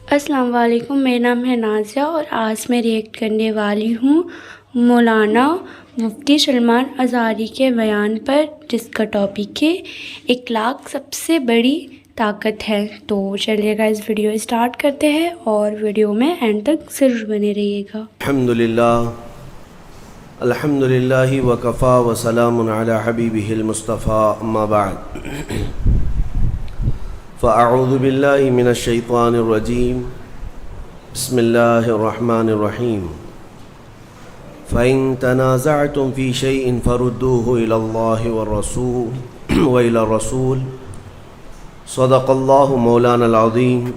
السلام علیکم، میرا نام ہے نازیہ اور آج میں ریئیکٹ کرنے والی ہوں مولانا مفتی سلمان ازہری کے بیان پر، جس کا ٹاپک ہے اخلاق سب سے بڑی طاقت ہے۔ تو چلیے گا اس ویڈیو اسٹارٹ کرتے ہیں اور ویڈیو میں اینڈ تک ضرور بنے رہیے گا۔ الحمد للہ وکفا وسلام علی حبیبہ المصطفیٰ، اما بعد فاعوذ باللہ من الشیطان الرجیم، بسم اللہ الرحمن الرحیم۔ فإن تنازعتم في شيء فردوه إلى الله والرسول وإلى الرسول صدق الله مولانا العظيم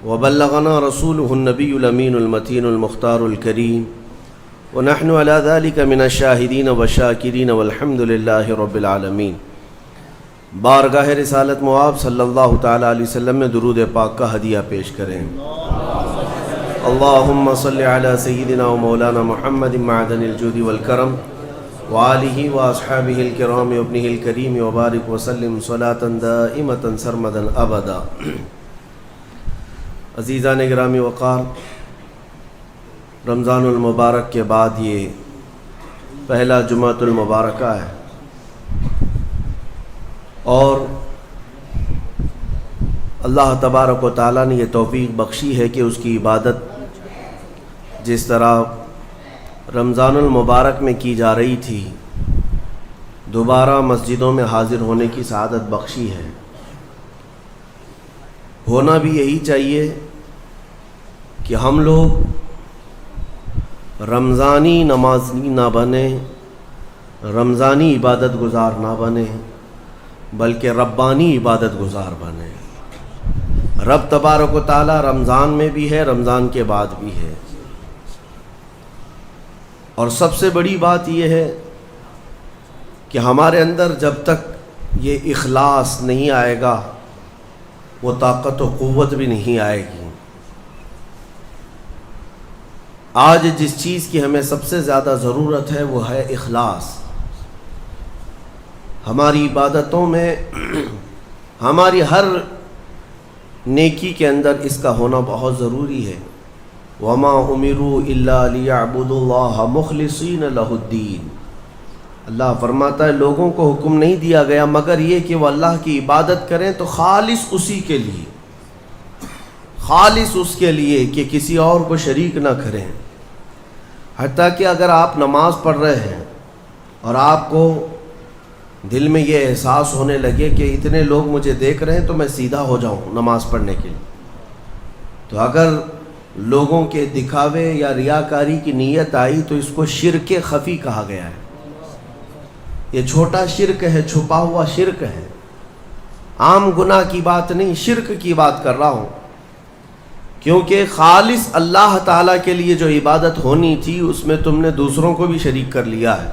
وبلغنا رسوله النبي الأمين المتين المختار الكريم ونحن على ذلك من الشاهدين والشاكرين والحمد لله رب العالمين۔ بارگاہ رسالت مواب صلی اللہ تعالیٰ علیہ وسلم میں درود پاک کا ہدیہ پیش کریں۔ اللہم صلی علی سیدنا و مولانا محمد معدن الجود والکرم وآلہ واصحابہ الکرام وابنہ الکریم وبارک وسلم صلاة دائمة سرمدا ابدا۔ عزیزان گرامی وقار، رمضان المبارک کے بعد یہ پہلا جمعۃ المبارکہ ہے، اور اللہ تبارک و تعالیٰ نے یہ توفیق بخشی ہے کہ اس کی عبادت جس طرح رمضان المبارک میں کی جا رہی تھی، دوبارہ مسجدوں میں حاضر ہونے کی سعادت بخشی ہے۔ ہونا بھی یہی چاہیے کہ ہم لوگ رمضانی نمازی نہ بنیں، رمضانی عبادت گزار نہ بنیں، بلکہ ربانی عبادت گزار بنیں۔ رب تبارک و تعالی رمضان میں بھی ہے، رمضان کے بعد بھی ہے، اور سب سے بڑی بات یہ ہے کہ ہمارے اندر جب تک یہ اخلاص نہیں آئے گا وہ طاقت و قوت بھی نہیں آئے گی۔ آج جس چیز کی ہمیں سب سے زیادہ ضرورت ہے وہ ہے اخلاص۔ ہماری عبادتوں میں، ہماری ہر نیکی کے اندر اس کا ہونا بہت ضروری ہے۔ وَمَا أُمِرُوا إِلَّا لِيَعْبُدُوا اللَّهَ مُخْلِصِينَ لَهُ الدِّينَ۔ اللہ فرماتا ہے لوگوں کو حکم نہیں دیا گیا مگر یہ کہ وہ اللہ کی عبادت کریں تو خالص اسی کے لیے، خالص اس کے لیے کہ کسی اور کو شریک نہ کریں۔ حتیٰ کہ اگر آپ نماز پڑھ رہے ہیں اور آپ کو دل میں یہ احساس ہونے لگے کہ اتنے لوگ مجھے دیکھ رہے ہیں تو میں سیدھا ہو جاؤں نماز پڑھنے کے لیے، تو اگر لوگوں کے دکھاوے یا ریاکاری کی نیت آئی تو اس کو شرک خفی کہا گیا ہے۔ یہ چھوٹا شرک ہے، چھپا ہوا شرک ہے، عام گناہ کی بات نہیں، شرک کی بات کر رہا ہوں، کیونکہ خالص اللہ تعالیٰ کے لیے جو عبادت ہونی تھی اس میں تم نے دوسروں کو بھی شریک کر لیا ہے۔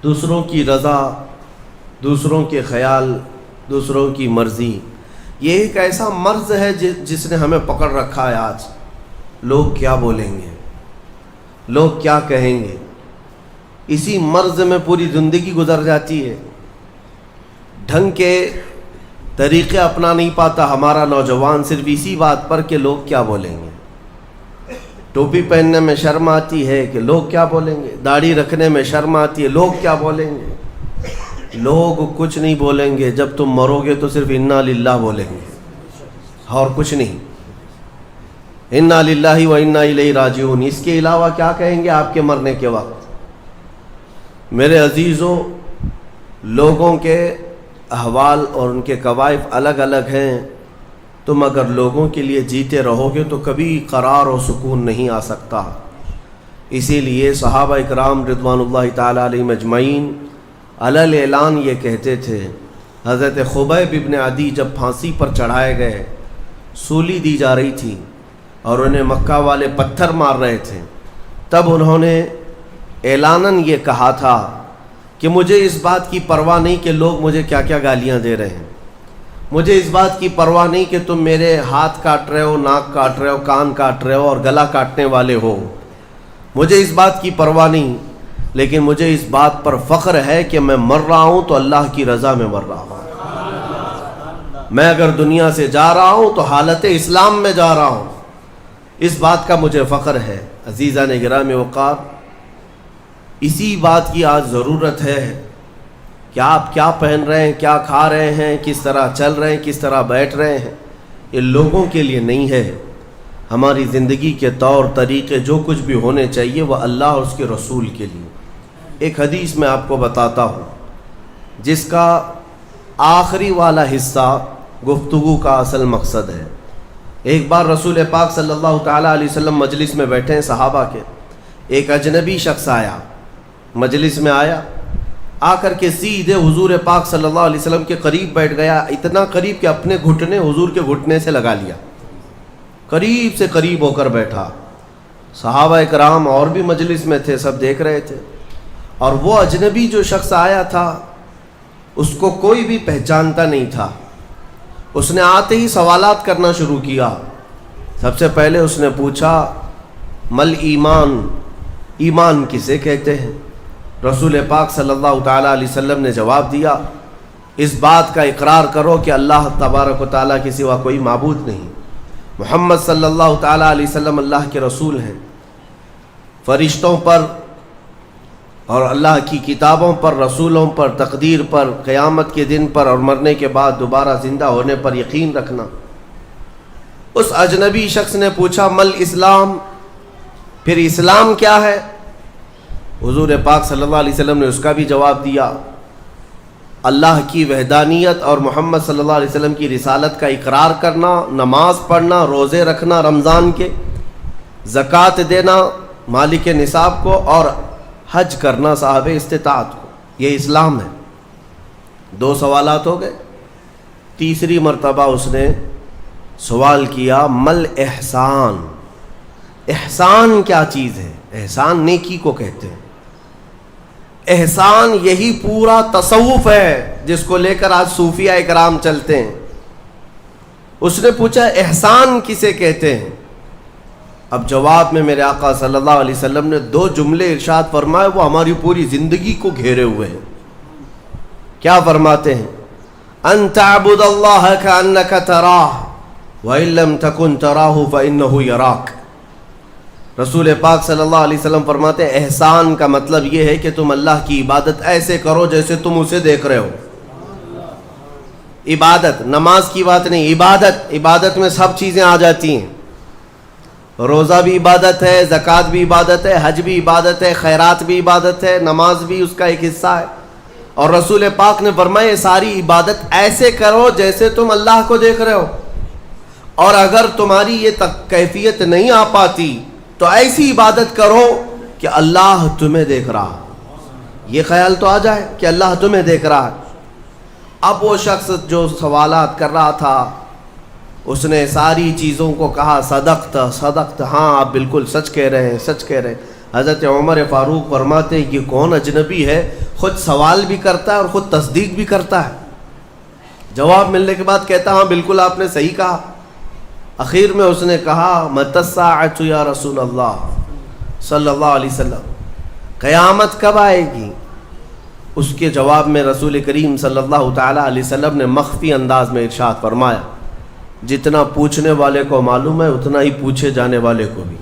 دوسروں کی رضا، دوسروں کے خیال، دوسروں کی مرضی، یہ ایک ایسا مرض ہے جس نے ہمیں پکڑ رکھا ہے۔ آج لوگ کیا بولیں گے، لوگ کیا کہیں گے، اسی مرض میں پوری زندگی گزر جاتی ہے۔ ڈھنگ کے طریقے اپنا نہیں پاتا ہمارا نوجوان صرف اسی بات پر کہ لوگ کیا بولیں گے۔ ٹوپی پہننے میں شرم آتی ہے کہ لوگ کیا بولیں گے، داڑھی رکھنے میں شرم آتی ہے لوگ کیا بولیں گے۔ لوگ کچھ نہیں بولیں گے، جب تم مرو گے تو صرف انا للہ بولیں گے اور کچھ نہیں۔ انا للہ و انا الیہ راجعون، اس کے علاوہ کیا کہیں گے آپ کے مرنے کے وقت؟ میرے عزیزو، لوگوں کے احوال اور ان کے کوائف الگ الگ ہیں۔ تم اگر لوگوں کے لیے جیتے رہو گے تو کبھی قرار و سکون نہیں آ سکتا۔ اسی لیے صحابہ اکرام رضوان اللہ تعالیٰ علیہم اجمعین علی اعلان یہ کہتے تھے۔ حضرت خبیب ابن عدی جب پھانسی پر چڑھائے گئے، سولی دی جا رہی تھی اور انہیں مکہ والے پتھر مار رہے تھے، تب انہوں نے اعلاناً یہ کہا تھا کہ مجھے اس بات کی پرواہ نہیں کہ لوگ مجھے کیا کیا گالیاں دے رہے ہیں، مجھے اس بات کی پرواہ نہیں کہ تم میرے ہاتھ کاٹ رہے ہو، ناک کاٹ رہے ہو، کان کاٹ رہے ہو اور گلا کاٹنے والے ہو، مجھے اس بات کی پرواہ نہیں، لیکن مجھے اس بات پر فخر ہے کہ میں مر رہا ہوں تو اللہ کی رضا میں مر رہا ہوں۔ میں اگر دنیا سے جا رہا ہوں تو حالت اسلام میں جا رہا ہوں، اس بات کا مجھے فخر ہے۔ عزیزان گرامی وقار، اسی بات کی آج ضرورت ہے کہ آپ کیا پہن رہے ہیں، کیا کھا رہے ہیں، کس طرح چل رہے ہیں، کس طرح بیٹھ رہے ہیں، یہ لوگوں کے لیے نہیں ہے۔ ہماری زندگی کے طور طریقے جو کچھ بھی ہونے چاہیے وہ اللہ اور اس کے رسول کے لیے۔ ایک حدیث میں آپ کو بتاتا ہوں جس کا آخری والا حصہ گفتگو کا اصل مقصد ہے۔ ایک بار رسول پاک صلی اللہ تعالیٰ علیہ وسلم مجلس میں بیٹھے ہیں صحابہ کے، ایک اجنبی شخص آیا، مجلس میں آیا، آ کر کے سیدھے حضور پاک صلی اللہ علیہ وسلم کے قریب بیٹھ گیا، اتنا قریب کہ اپنے گھٹنے حضور کے گھٹنے سے لگا لیا، قریب سے قریب ہو کر بیٹھا۔ صحابہ اکرام اور بھی مجلس میں تھے، سب دیکھ رہے تھے، اور وہ اجنبی جو شخص آیا تھا اس کو کوئی بھی پہچانتا نہیں تھا۔ اس نے آتے ہی سوالات کرنا شروع کیا۔ سب سے پہلے اس نے پوچھا مل ایمان، ایمان کسے کہتے ہیں؟ رسول پاک صلی اللہ تعالیٰ علیہ وسلم نے جواب دیا، اس بات کا اقرار کرو کہ اللہ تبارک و تعالیٰ کے سوا کوئی معبود نہیں، محمد صلی اللہ تعالیٰ علیہ وسلم اللہ کے رسول ہیں، فرشتوں پر اور اللہ کی کتابوں پر، رسولوں پر، تقدیر پر، قیامت کے دن پر اور مرنے کے بعد دوبارہ زندہ ہونے پر یقین رکھنا۔ اس اجنبی شخص نے پوچھا مل اسلام، پھر اسلام کیا ہے؟ حضور پاک صلی اللہ علیہ وسلم نے اس کا بھی جواب دیا، اللہ کی وحدانیت اور محمد صلی اللہ علیہ وسلم کی رسالت کا اقرار کرنا، نماز پڑھنا، روزے رکھنا رمضان کے، زکوٰۃ دینا مالک نصاب کو، اور حج کرنا صاحب استطاعت کو، یہ اسلام ہے۔ 2 سوالات ہو گئے۔ تیسری مرتبہ اس نے سوال کیا مل احسان، احسان کیا چیز ہے؟ احسان نیکی کو کہتے ہیں۔ احسان یہی پورا تصوف ہے جس کو لے کر آج صوفیہ اکرام چلتے ہیں۔ اس نے پوچھا احسان کسے کہتے ہیں؟ اب جواب میں میرے آقا صلی اللہ علیہ وسلم نے 2 جملے ارشاد فرمائے، وہ ہماری پوری زندگی کو گھیرے ہوئے ہیں۔ کیا فرماتے ہیں؟ ان تعبد اللہ کأنک تراہ وإن لم تکن تراہ فإنہ یراک۔ رسول پاک صلی اللہ علیہ وسلم فرماتے ہیں احسان کا مطلب یہ ہے کہ تم اللہ کی عبادت ایسے کرو جیسے تم اسے دیکھ رہے ہو۔ عبادت، نماز کی بات نہیں، عبادت، عبادت میں سب چیزیں آ جاتی ہیں۔ روزہ بھی عبادت ہے، زکوٰۃ بھی عبادت ہے، حج بھی عبادت ہے، خیرات بھی عبادت ہے، نماز بھی اس کا ایک حصہ ہے۔ اور رسول پاک نے فرمایا یہ ساری عبادت ایسے کرو جیسے تم اللہ کو دیکھ رہے ہو، اور اگر تمہاری یہ کیفیت نہیں آ پاتی تو ایسی عبادت کرو کہ اللہ تمہیں دیکھ رہا، یہ خیال تو آ جائے کہ اللہ تمہیں دیکھ رہا ہے۔ اب وہ شخص جو سوالات کر رہا تھا اس نے ساری چیزوں کو کہا صدقت صدقت، ہاں آپ بالکل سچ کہہ رہے ہیں، سچ کہہ رہے ہیں۔ حضرت عمر فاروق فرماتے ہیں یہ کون اجنبی ہے، خود سوال بھی کرتا ہے اور خود تصدیق بھی کرتا ہے۔ جواب ملنے کے بعد کہتا ہاں بالکل آپ نے صحیح کہا۔ اخیر میں اس نے کہا متی الساعۃ یا رسول اللہ صلی اللہ علیہ وسلم، قیامت کب آئے گی؟ اس کے جواب میں رسول کریم صلی اللہ تعالیٰ علیہ وسلم نے مخفی انداز میں ارشاد فرمایا جتنا پوچھنے والے کو معلوم ہے اتنا ہی پوچھے جانے والے کو بھی۔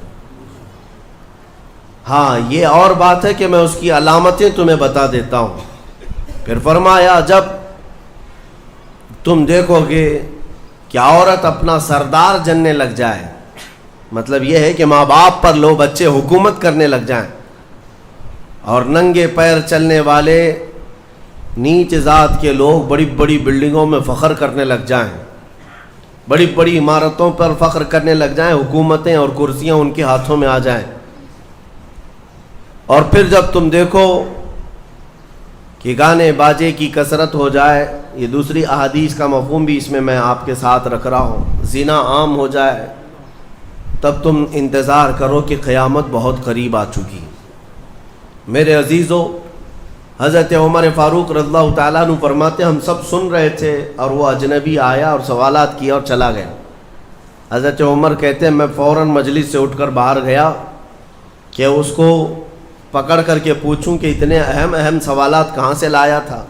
ہاں یہ اور بات ہے کہ میں اس کی علامتیں تمہیں بتا دیتا ہوں۔ پھر فرمایا جب تم دیکھو گے کہ عورت اپنا سردار جننے لگ جائے، مطلب یہ ہے کہ ماں باپ پر لو بچے حکومت کرنے لگ جائیں، اور ننگے پیر چلنے والے نیچ ذات کے لوگ بڑی بڑی بلڈنگوں میں فخر کرنے لگ جائیں، بڑی بڑی عمارتوں پر فخر کرنے لگ جائیں، حکومتیں اور کرسیاں ان کے ہاتھوں میں آ جائیں، اور پھر جب تم دیکھو کہ گانے باجے کی کثرت ہو جائے، یہ دوسری احادیث کا مفہوم بھی اس میں آپ کے ساتھ رکھ رہا ہوں، زنا عام ہو جائے، تب تم انتظار کرو کہ قیامت بہت قریب آ چکی۔ میرے عزیزو، حضرت عمر فاروق رضی اللہ تعالیٰ عنہ فرماتے ہم سب سن رہے تھے اور وہ اجنبی آیا اور سوالات کیا اور چلا گیا۔ حضرت عمر کہتے ہیں میں فوراً مجلس سے اٹھ کر باہر گیا کہ اس کو پکڑ کر کے پوچھوں کہ اتنے اہم سوالات کہاں سے لایا تھا،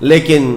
لیکن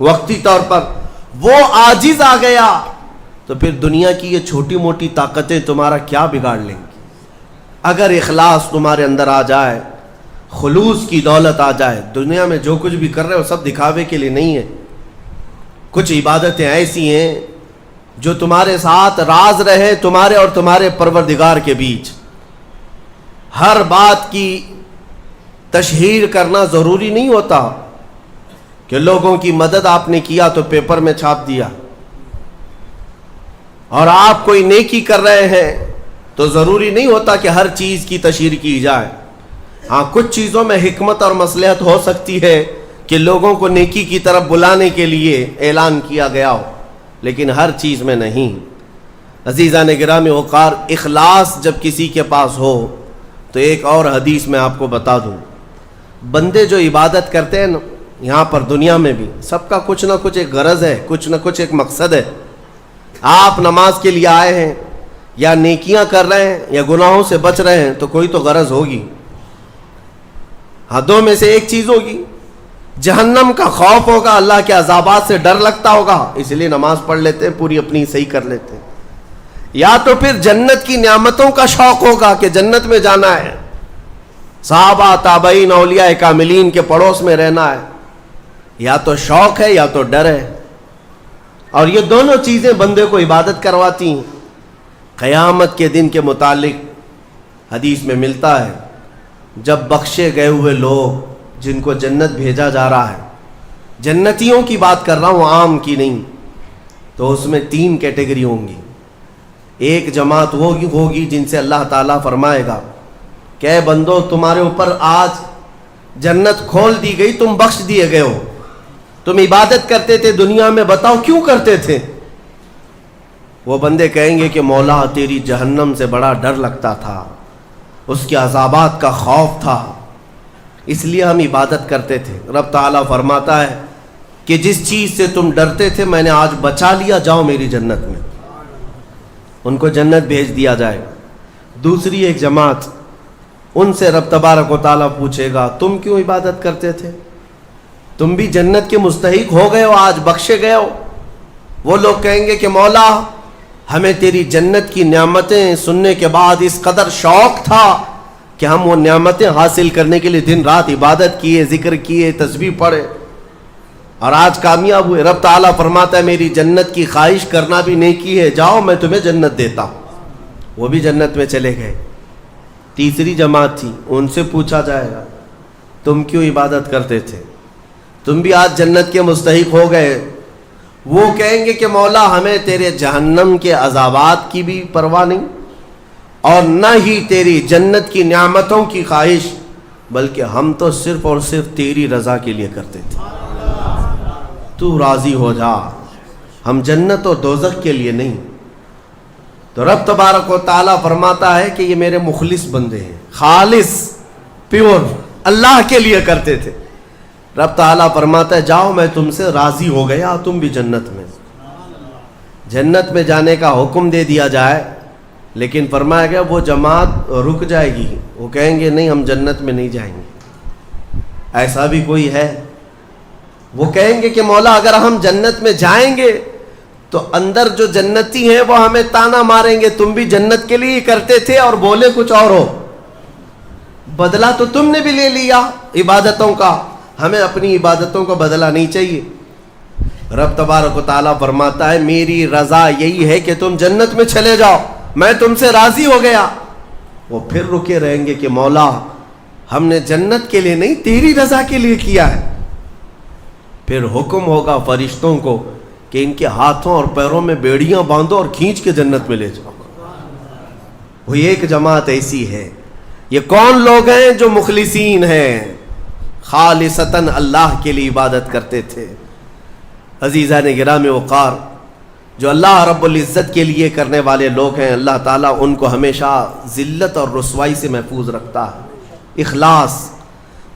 وقتی طور پر وہ عاجز آ گیا تو پھر دنیا کی یہ چھوٹی موٹی طاقتیں تمہارا کیا بگاڑ لیں گی؟ اگر اخلاص تمہارے اندر آ جائے، خلوص کی دولت آ جائے، دنیا میں جو کچھ بھی کر رہے ہو سب دکھاوے کے لیے نہیں ہے. کچھ عبادتیں ایسی ہیں جو تمہارے ساتھ راز رہے تمہارے اور تمہارے پروردگار کے بیچ. ہر بات کی تشہیر کرنا ضروری نہیں ہوتا کہ لوگوں کی مدد آپ نے کیا تو پیپر میں چھاپ دیا، اور آپ کوئی نیکی کر رہے ہیں تو ضروری نہیں ہوتا کہ ہر چیز کی تشہیر کی جائے. ہاں کچھ چیزوں میں حکمت اور مصلحت ہو سکتی ہے کہ لوگوں کو نیکی کی طرف بلانے کے لیے اعلان کیا گیا ہو، لیکن ہر چیز میں نہیں. عزیزان گرامی وقار، اخلاص جب کسی کے پاس ہو تو ایک اور حدیث میں آپ کو بتا دوں، بندے جو عبادت کرتے ہیں نا یہاں پر دنیا میں بھی، سب کا کچھ نہ کچھ ایک غرض ہے، کچھ نہ کچھ ایک مقصد ہے. آپ نماز کے لیے آئے ہیں یا نیکیاں کر رہے ہیں یا گناہوں سے بچ رہے ہیں تو کوئی تو غرض ہوگی. حدوں میں سے ایک چیز ہوگی، جہنم کا خوف ہوگا، اللہ کے عذابات سے ڈر لگتا ہوگا، اس لیے نماز پڑھ لیتے ہیں، پوری اپنی صحیح کر لیتے ہیں. یا تو پھر جنت کی نعمتوں کا شوق ہوگا کہ جنت میں جانا ہے، صحابہ تابعین اولیاء کاملین کے پڑوس میں رہنا ہے. یا تو شوق ہے یا تو ڈر ہے، اور یہ دونوں چیزیں بندے کو عبادت کرواتی ہیں. قیامت کے دن کے متعلق حدیث میں ملتا ہے، جب بخشے گئے ہوئے لوگ جن کو جنت بھیجا جا رہا ہے، جنتیوں کی بات کر رہا ہوں عام کی نہیں، تو اس میں 3 کیٹیگری ہوں گی. ایک جماعت وہ ہوگی جن سے اللہ تعالیٰ فرمائے گا کہ اے بندو تمہارے اوپر آج جنت کھول دی گئی، تم بخش دیے گئے ہو، تم عبادت کرتے تھے دنیا میں، بتاؤ کیوں کرتے تھے؟ وہ بندے کہیں گے کہ مولا تیری جہنم سے بڑا ڈر لگتا تھا، اس کے عذابات کا خوف تھا، اس لیے ہم عبادت کرتے تھے. رب تعالیٰ فرماتا ہے کہ جس چیز سے تم ڈرتے تھے میں نے آج بچا لیا، جاؤ میری جنت میں. ان کو جنت بھیج دیا جائے. دوسری ایک جماعت، ان سے رب تبارک و تعالیٰ پوچھے گا تم کیوں عبادت کرتے تھے؟ تم بھی جنت کے مستحق ہو گئے ہو، آج بخشے گئے ہو. وہ لوگ کہیں گے کہ مولا ہمیں تیری جنت کی نعمتیں سننے کے بعد اس قدر شوق تھا کہ ہم وہ نعمتیں حاصل کرنے کے لیے دن رات عبادت کیے، ذکر کیے، تسبیح پڑھے، اور آج کامیاب ہوئے. رب تعالیٰ فرماتا ہے میری جنت کی خواہش کرنا بھی نیکی ہے، جاؤ میں تمہیں جنت دیتا ہوں. وہ بھی جنت میں چلے گئے. تیسری جماعت تھی، ان سے پوچھا جائے گا تم کیوں عبادت کرتے تھے؟ تم بھی آج جنت کے مستحق ہو گئے. وہ کہیں گے کہ مولا ہمیں تیرے جہنم کے عذابات کی بھی پرواہ نہیں، اور نہ ہی تیری جنت کی نعمتوں کی خواہش، بلکہ ہم تو صرف اور صرف تیری رضا کے لیے کرتے تھے، تو راضی ہو جا، ہم جنت و دوزخ کے لیے نہیں. تو رب تبارک و تعالیٰ فرماتا ہے کہ یہ میرے مخلص بندے ہیں، خالص پیور اللہ کے لیے کرتے تھے. رب تعالیٰ فرماتا ہے جاؤ میں تم سے راضی ہو گیا، تم بھی جنت میں. جنت میں جانے کا حکم دے دیا جائے، لیکن فرمایا گیا وہ جماعت رک جائے گی، وہ کہیں گے نہیں ہم جنت میں نہیں جائیں گے. ایسا بھی کوئی ہے؟ وہ کہیں گے کہ مولا اگر ہم جنت میں جائیں گے تو اندر جو جنتی ہیں وہ ہمیں تانا ماریں گے، تم بھی جنت کے لیے کرتے تھے اور بولے کچھ اور ہو، بدلہ تو تم نے بھی لے لیا عبادتوں کا، ہمیں اپنی عبادتوں کا بدلہ نہیں چاہیے. رب تبارک و تعالیٰ فرماتا ہے میری رضا یہی ہے کہ تم جنت میں چلے جاؤ، میں تم سے راضی ہو گیا. وہ پھر رکے رہیں گے کہ مولا ہم نے جنت کے لیے نہیں تیری رضا کے لیے کیا ہے. پھر حکم ہوگا فرشتوں کو کہ ان کے ہاتھوں اور پیروں میں بیڑیاں باندھو اور کھینچ کے جنت میں لے جاؤ. وہ ایک جماعت ایسی ہے. یہ کون لوگ ہیں جو مخلصین ہیں، خالصتاً اللہ کے لیے عبادت کرتے تھے. عزیزان گرامی وقار، جو اللہ رب العزت کے لیے کرنے والے لوگ ہیں، اللہ تعالیٰ ان کو ہمیشہ ذلت اور رسوائی سے محفوظ رکھتا ہے. اخلاص.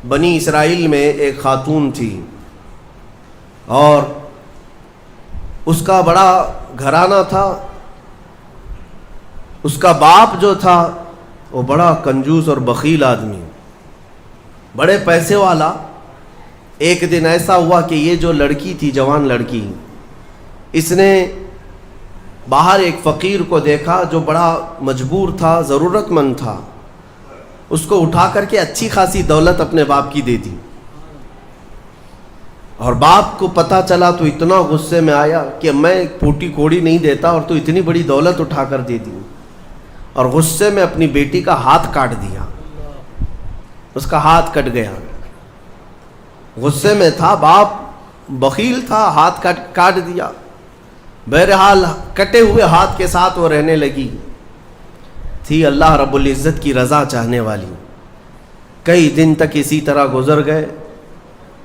بنی اسرائیل میں ایک خاتون تھی اور اس کا بڑا گھرانہ تھا. اس کا باپ جو تھا وہ بڑا کنجوس اور بخیل آدمی، بڑے پیسے والا. ایک دن ایسا ہوا کہ یہ جو لڑکی تھی، جوان لڑکی، اس نے باہر ایک فقیر کو دیکھا جو بڑا مجبور تھا، ضرورت مند تھا، اس کو اٹھا کر کے اچھی خاصی دولت اپنے باپ کی دے دی، اور باپ کو پتہ چلا تو اتنا غصے میں آیا کہ میں ایک پھوٹی کوڑی نہیں دیتا اور تو اتنی بڑی دولت اٹھا کر دے دی، اور غصے میں اپنی بیٹی کا ہاتھ کاٹ دیا، اس کا ہاتھ کٹ گیا۔ غصے میں تھا باپ، بخیل تھا، ہاتھ کاٹ دیا۔ بہرحال کٹے ہوئے ہاتھ کے ساتھ وہ رہنے لگی، تھی اللہ رب العزت کی رضا چاہنے والی۔ کئی دن تک اسی طرح گزر گئے۔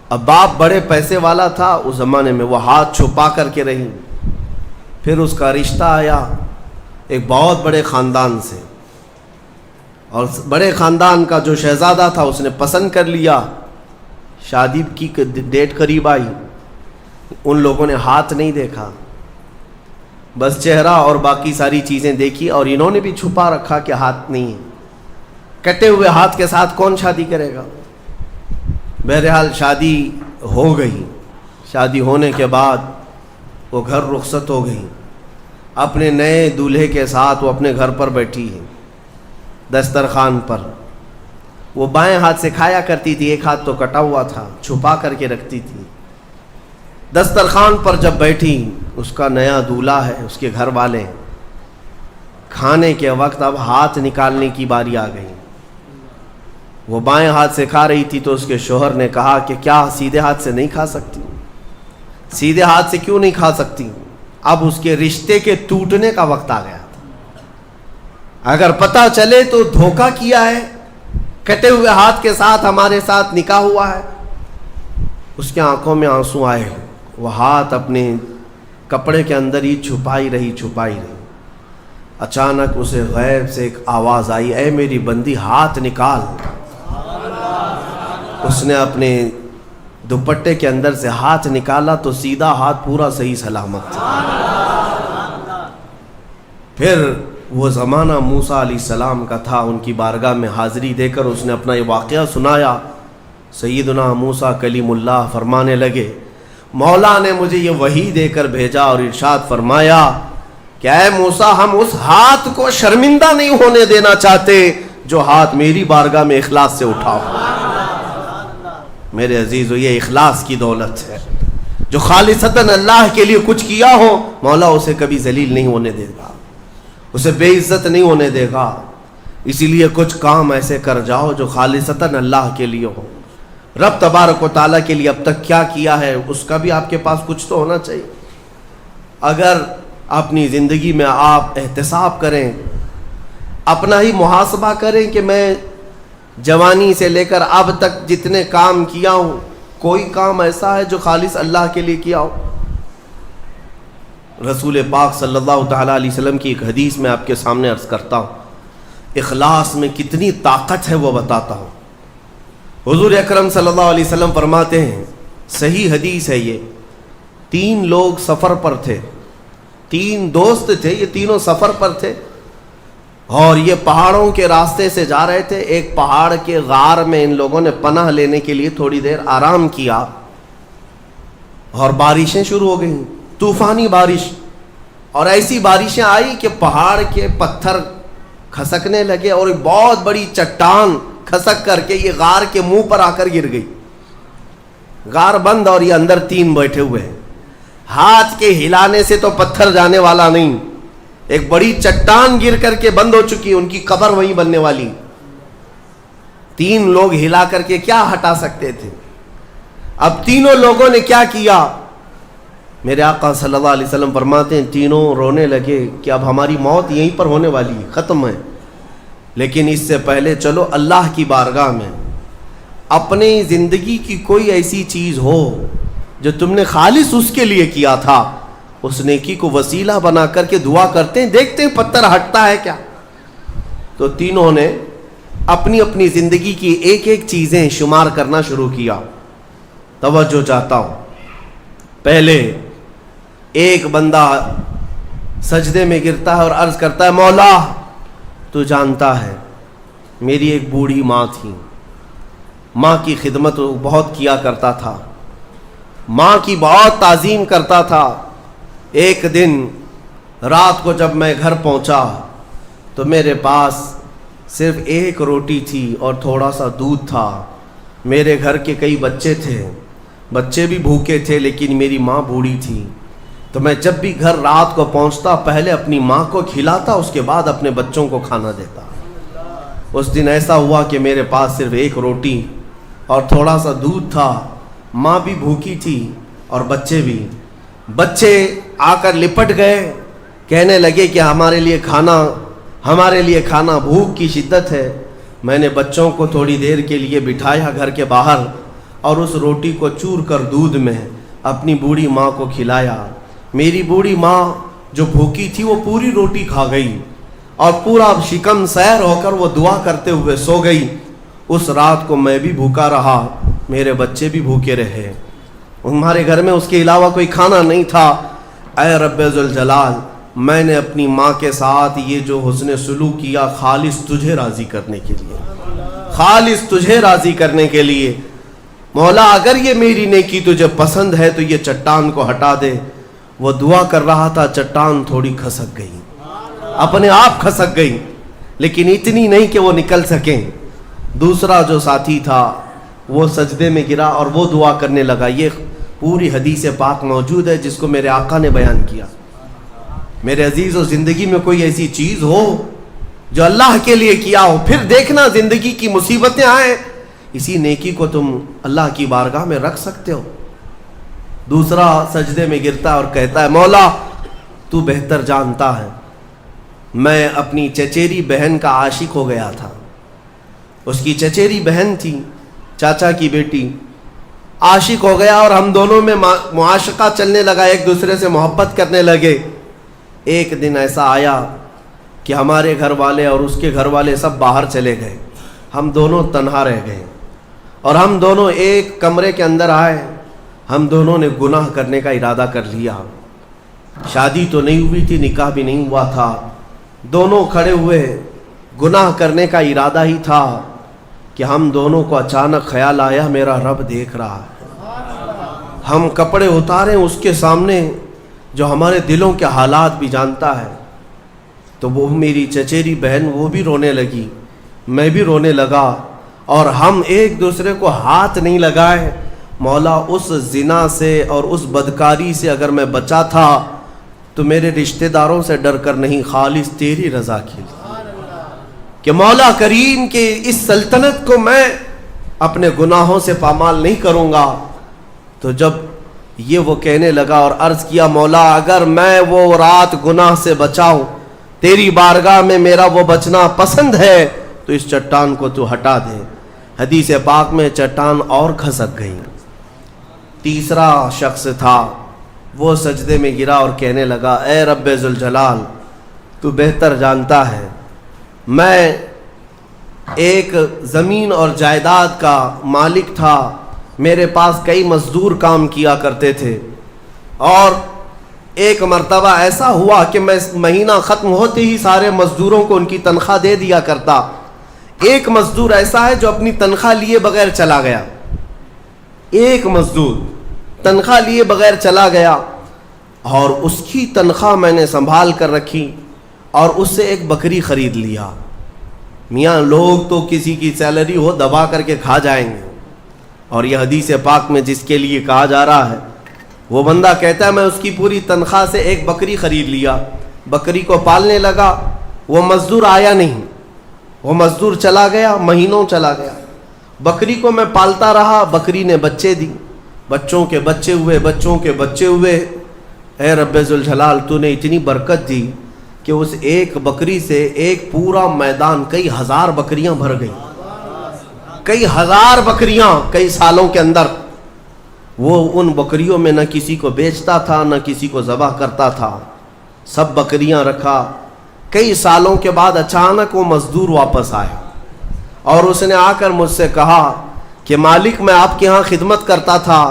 اب باپ بڑے پیسے والا تھا اس زمانے میں، وہ ہاتھ چھپا کر کے رہی۔ پھر اس کا رشتہ آیا ایک بہت بڑے خاندان سے، اور بڑے خاندان کا جو شہزادہ تھا اس نے پسند کر لیا۔ شادی کی ڈیٹ قریب آئی، ان لوگوں نے ہاتھ نہیں دیکھا، بس چہرہ اور باقی ساری چیزیں دیکھی، اور انہوں نے بھی چھپا رکھا کہ ہاتھ نہیں ہے۔ کٹے ہوئے ہاتھ کے ساتھ کون شادی کرے گا؟ بہرحال شادی ہو گئی۔ شادی ہونے کے بعد وہ گھر رخصت ہو گئی، اپنے نئے دولہے کے ساتھ وہ اپنے گھر پر بیٹھی ہے، دسترخوان پر۔ وہ بائیں ہاتھ سے کھایا کرتی تھی، ایک ہاتھ تو کٹا ہوا تھا، چھپا کر کے رکھتی تھی۔ دسترخوان پر جب بیٹھی، اس کا نیا دولہا ہے، اس کے گھر والے، کھانے کے وقت اب ہاتھ نکالنے کی باری آ گئی۔ وہ بائیں ہاتھ سے کھا رہی تھی تو اس کے شوہر نے کہا کہ کیا سیدھے ہاتھ سے نہیں کھا سکتی؟ سیدھے ہاتھ سے کیوں نہیں کھا سکتی؟ اب اس کے رشتے کے ٹوٹنے کا وقت آ گیا تھا، اگر پتہ چلے تو دھوکہ کیا ہے، کٹے ہوئے ہاتھ کے ساتھ ہمارے ساتھ نکاح ہوا ہے۔ اس کے آنکھوں میں آنسو آئے، وہ ہاتھ اپنے کپڑے کے اندر ہی چھپائی رہی۔ اچانک اسے غیب سے ایک آواز آئی، اے میری بندی ہاتھ نکال۔ اس نے اپنے دوپٹے کے اندر سے ہاتھ نکالا تو سیدھا ہاتھ پورا صحیح سلامت تھا۔ پھر وہ زمانہ موسیٰ علیہ السلام کا تھا، ان کی بارگاہ میں حاضری دے کر اس نے اپنا یہ واقعہ سنایا۔ سیدنا موسیٰ کلیم اللہ فرمانے لگے، مولا نے مجھے یہ وحی دے کر بھیجا اور ارشاد فرمایا کہ اے موسیٰ، ہم اس ہاتھ کو شرمندہ نہیں ہونے دینا چاہتے جو ہاتھ میری بارگاہ میں اخلاص سے اٹھاؤ۔ میرے عزیزو، یہ اخلاص کی دولت ہے۔ جو خالصتاً اللہ کے لیے کچھ کیا ہو، مولا اسے کبھی ذلیل نہیں ہونے دے گا، اسے بے عزت نہیں ہونے دے گا۔ اسی لیے کچھ کام ایسے کر جاؤ جو خالصتاً اللہ کے لیے ہو، رب تبارک و تعالیٰ کے لیے اب تک کیا کیا ہے اس کا بھی آپ کے پاس کچھ تو ہونا چاہیے۔ اگر اپنی زندگی میں آپ احتساب کریں، اپنا ہی محاسبہ کریں کہ میں جوانی سے لے کر اب تک جتنے کام کیا ہوں، کوئی کام ایسا ہے جو خالص اللہ کے لیے کیا ہو؟ رسول پاک صلی اللہ تعالیٰ علیہ وسلم کی ایک حدیث میں آپ کے سامنے عرض کرتا ہوں، اخلاص میں کتنی طاقت ہے وہ بتاتا ہوں۔ حضور اکرم صلی اللہ علیہ وسلم فرماتے ہیں، صحیح حدیث ہے یہ، 3 لوگ سفر پر تھے، 3 دوست تھے، یہ تینوں سفر پر تھے، اور یہ پہاڑوں کے راستے سے جا رہے تھے۔ ایک پہاڑ کے غار میں ان لوگوں نے پناہ لینے کے لیے تھوڑی دیر آرام کیا، اور بارشیں شروع ہو گئیں، طوفانی بارش، اور ایسی بارشیں آئی کہ پہاڑ کے پتھر کھسکنے لگے، اور ایک بہت بڑی چٹان کھسک کر کے یہ غار کے منہ پر آ کر گر گئی۔ غار بند اور یہ اندر 3 بیٹھے ہوئے ہیں، ہاتھ کے ہلانے سے تو پتھر جانے والا نہیں، ایک بڑی چٹان گر کر کے بند ہو چکی، ان کی قبر وہیں بننے والی۔ 3 لوگ ہلا کر کے کیا ہٹا سکتے تھے؟ اب تینوں لوگوں نے کیا کیا؟ میرے آقا صلی اللہ علیہ وسلم فرماتے ہیں تینوں رونے لگے کہ اب ہماری موت یہیں پر ہونے والی ہے، ختم ہے، لیکن اس سے پہلے چلو اللہ کی بارگاہ میں اپنی زندگی کی کوئی ایسی چیز ہو جو تم نے خالص اس کے لیے کیا تھا، اس نیکی کو وسیلہ بنا کر کے دعا کرتے ہیں، دیکھتے ہیں پتھر ہٹتا ہے کیا۔ تو تینوں نے اپنی اپنی زندگی کی ایک ایک چیزیں شمار کرنا شروع کیا۔ توجہ چاہتا ہوں، پہلے ایک بندہ سجدے میں گرتا ہے اور عرض کرتا ہے، مولا تو جانتا ہے میری ایک بوڑھی ماں تھی، ماں کی خدمت بہت کیا کرتا تھا، ماں کی بہت تعظیم کرتا تھا۔ ایک دن رات کو جب میں گھر پہنچا تو میرے پاس صرف ایک روٹی تھی اور تھوڑا سا دودھ تھا۔ میرے گھر کے کئی بچے تھے، بچے بھی بھوکے تھے، لیکن میری ماں بوڑھی تھی۔ تو میں جب بھی گھر رات کو پہنچتا پہلے اپنی ماں کو کھلاتا، اس کے بعد اپنے بچوں کو کھانا دیتا۔ اس دن ایسا ہوا کہ میرے پاس صرف ایک روٹی اور تھوڑا سا دودھ تھا، ماں بھی بھوکی تھی اور بچے بھی۔ بچے آ کر لپٹ گئے، کہنے لگے کہ ہمارے لیے کھانا، بھوک کی شدت ہے۔ میں نے بچوں کو تھوڑی دیر کے لیے بٹھایا گھر کے باہر اور اس روٹی کو چور کر دودھ میں اپنی بوڑھی ماں کو کھلایا۔ میری بوڑھی ماں جو بھوکی تھی وہ پوری روٹی کھا گئی اور پورا شکم سیر ہو کر وہ دعا کرتے ہوئے سو گئی۔ اس رات کو میں بھی بھوکا رہا، میرے بچے بھی بھوکے رہے، ہمارے گھر میں اس کے علاوہ کوئی کھانا نہیں تھا۔ اے رب ذوالجلال، میں نے اپنی ماں کے ساتھ یہ جو حسن سلوک کیا خالص تجھے راضی کرنے کے لیے، خالص تجھے راضی کرنے کے لیے۔ مولا اگر یہ میری نیکی تجھے پسند ہے تو یہ چٹان کو ہٹا دے۔ وہ دعا کر رہا تھا، چٹان تھوڑی کھسک گئی، اپنے آپ کھسک گئی، لیکن اتنی نہیں کہ وہ نکل سکیں۔ دوسرا جو ساتھی تھا وہ سجدے میں گرا اور وہ دعا کرنے لگا۔ یہ پوری حدیث پاک موجود ہے جس کو میرے آقا نے بیان کیا۔ میرے عزیزو، زندگی میں کوئی ایسی چیز ہو جو اللہ کے لیے کیا ہو، پھر دیکھنا زندگی کی مصیبتیں آئیں، اسی نیکی کو تم اللہ کی بارگاہ میں رکھ سکتے ہو۔ دوسرا سجدے میں گرتا اور کہتا ہے، مولا تو بہتر جانتا ہے، میں اپنی چچیری بہن کا عاشق ہو گیا تھا۔ اس کی چچیری بہن تھی، چاچا کی بیٹی، عاشق ہو گیا اور ہم دونوں میں معاشقہ چلنے لگا، ایک دوسرے سے محبت کرنے لگے۔ ایک دن ایسا آیا کہ ہمارے گھر والے اور اس کے گھر والے سب باہر چلے گئے، ہم دونوں تنہا رہ گئے اور ہم دونوں ایک کمرے کے اندر آئے۔ ہم دونوں نے گناہ کرنے کا ارادہ کر لیا۔ شادی تو نہیں ہوئی تھی، نکاح بھی نہیں ہوا تھا، دونوں کھڑے ہوئے، گناہ کرنے کا ارادہ ہی تھا کہ ہم دونوں کو اچانک خیال آیا میرا رب دیکھ رہا ہے۔ ہم کپڑے اتارے اس کے سامنے جو ہمارے دلوں کے حالات بھی جانتا ہے۔ تو وہ میری چچیری بہن وہ بھی رونے لگی، میں بھی رونے لگا اور ہم ایک دوسرے کو ہاتھ نہیں لگائے۔ مولا اس زنا سے اور اس بدکاری سے اگر میں بچا تھا تو میرے رشتہ داروں سے ڈر کر نہیں، خالص تیری رضا کے لیے، کہ مولا کریم کے اس سلطنت کو میں اپنے گناہوں سے پامال نہیں کروں گا۔ تو جب یہ وہ کہنے لگا اور عرض کیا، مولا اگر میں وہ رات گناہ سے بچاؤں، تیری بارگاہ میں میرا وہ بچنا پسند ہے تو اس چٹان کو تو ہٹا دے۔ حدیث پاک میں چٹان اور کھسک گئی۔ تیسرا شخص تھا، وہ سجدے میں گرا اور کہنے لگا، اے رب ذوالجلال، تو بہتر جانتا ہے، میں ایک زمین اور جائیداد کا مالک تھا، میرے پاس کئی مزدور کام کیا کرتے تھے، اور ایک مرتبہ ایسا ہوا کہ میں مہینہ ختم ہوتے ہی سارے مزدوروں کو ان کی تنخواہ دے دیا کرتا۔ ایک مزدور ایسا ہے جو اپنی تنخواہ لیے بغیر چلا گیا، ایک مزدور تنخواہ لیے بغیر چلا گیا اور اس کی تنخواہ میں نے سنبھال کر رکھی اور اس سے ایک بکری خرید لیا۔ میاں لوگ تو کسی کی سیلری ہو دبا کر کے کھا جائیں گے، اور یہ حدیث پاک میں جس کے لیے کہا جا رہا ہے وہ بندہ کہتا ہے میں اس کی پوری تنخواہ سے ایک بکری خرید لیا، بکری کو پالنے لگا، وہ مزدور آیا نہیں، وہ مزدور چلا گیا، مہینوں چلا گیا، بکری کو میں پالتا رہا، بکری نے بچے دی، بچوں کے بچے ہوئے، بچوں کے بچے ہوئے۔ اے رب ذوالجلال، تو نے اتنی برکت دی کہ اس ایک بکری سے ایک پورا میدان، کئی ہزار بکریاں بھر گئی، کئی ہزار بکریاں کئی سالوں کے اندر۔ وہ ان بکریوں میں نہ کسی کو بیچتا تھا نہ کسی کو ذبح کرتا تھا، سب بکریاں رکھا۔ کئی سالوں کے بعد اچانک وہ مزدور واپس آیا اور اس نے آ کر مجھ سے کہا کہ مالک میں آپ کے ہاں خدمت کرتا تھا،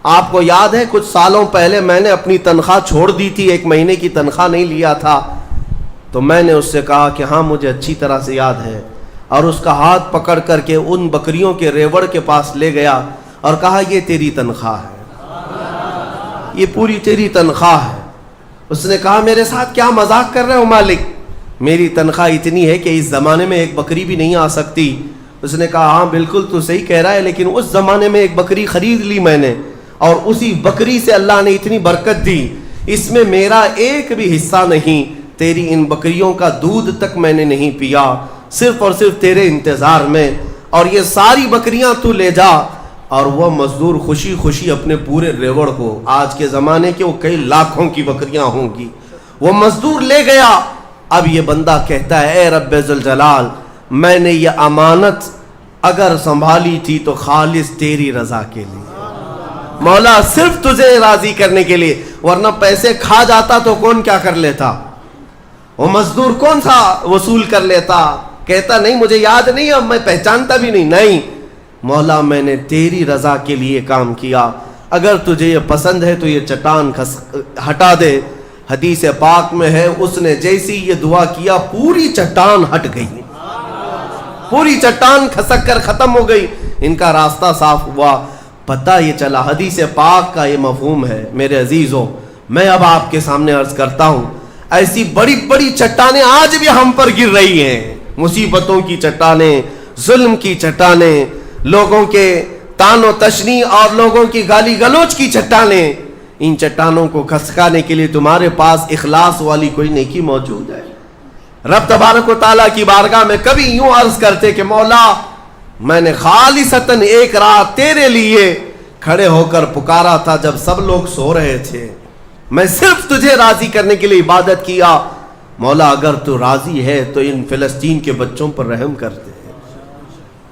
آپ کو یاد ہے کچھ سالوں پہلے میں نے اپنی تنخواہ چھوڑ دی تھی، ایک مہینے کی تنخواہ نہیں لیا تھا۔ تو میں نے اس سے کہا کہ ہاں مجھے اچھی طرح سے یاد ہے، اور اس کا ہاتھ پکڑ کر کے ان بکریوں کے ریوڑ کے پاس لے گیا اور کہا یہ تیری تنخواہ ہے، یہ پوری تیری تنخواہ ہے۔ اس نے کہا میرے ساتھ کیا مذاق کر رہے ہو مالک، میری تنخواہ اتنی ہے کہ اس زمانے میں ایک بکری بھی نہیں آ سکتی۔ اس نے کہا ہاں بالکل تو صحیح کہہ رہا ہے، لیکن اس زمانے میں ایک بکری خرید لی میں نے، اور اسی بکری سے اللہ نے اتنی برکت دی، اس میں میرا ایک بھی حصہ نہیں، تیری ان بکریوں کا دودھ تک میں نے نہیں پیا، صرف اور صرف تیرے انتظار میں، اور یہ ساری بکریاں تو لے جا۔ اور وہ مزدور خوشی خوشی اپنے پورے ریوڑ کو، آج کے زمانے کے وہ کئی لاکھوں کی بکریاں ہوں گی، وہ مزدور لے گیا۔ اب یہ بندہ کہتا ہے اے رب ذوالجلال، میں نے یہ امانت اگر سنبھالی تھی تو خالص تیری رضا کے لیے، مولا صرف تجھے راضی کرنے کے لیے، ورنہ پیسے کھا جاتا تو کون کیا کر لیتا، وہ مزدور کون سا وصول کر لیتا، کہتا نہیں مجھے یاد نہیں، اب میں پہچانتا بھی نہیں، مولا میں نے تیری رضا کے لیے کام کیا، اگر تجھے یہ پسند ہے تو یہ چٹان ہٹا دے۔ حدیث پاک میں ہے اس نے جیسی یہ دعا کیا پوری چٹان ہٹ گئی، پوری چٹان کھسک کر ختم ہو گئی، ان کا راستہ صاف ہوا۔ پتہ یہ چلا، حدیث پاک کا یہ مفہوم ہے میرے عزیزوں۔ میں اب آپ کے سامنے عرض کرتا ہوں، ایسی بڑی بڑی چٹانیں آج بھی ہم پر گر رہی ہیں، مصیبتوں کی چٹانیں، ظلم کی چٹانیں، لوگوں کے تان و تشنی اور لوگوں کی گالی گلوچ کی چٹانیں، ان چٹانوں کو کھسکانے کے لیے تمہارے پاس اخلاص والی کوئی نیکی موجود ہے؟ رب تبارک و تعالیٰ کی بارگاہ میں کبھی یوں عرض کرتے کہ مولا میں نے خالصتاً ایک رات تیرے لیے کھڑے ہو کر پکارا تھا جب سب لوگ سو رہے تھے، میں صرف تجھے راضی کرنے کے لیے عبادت کیا، مولا اگر تو راضی ہے تو ان فلسطین کے بچوں پر رحم کر دے۔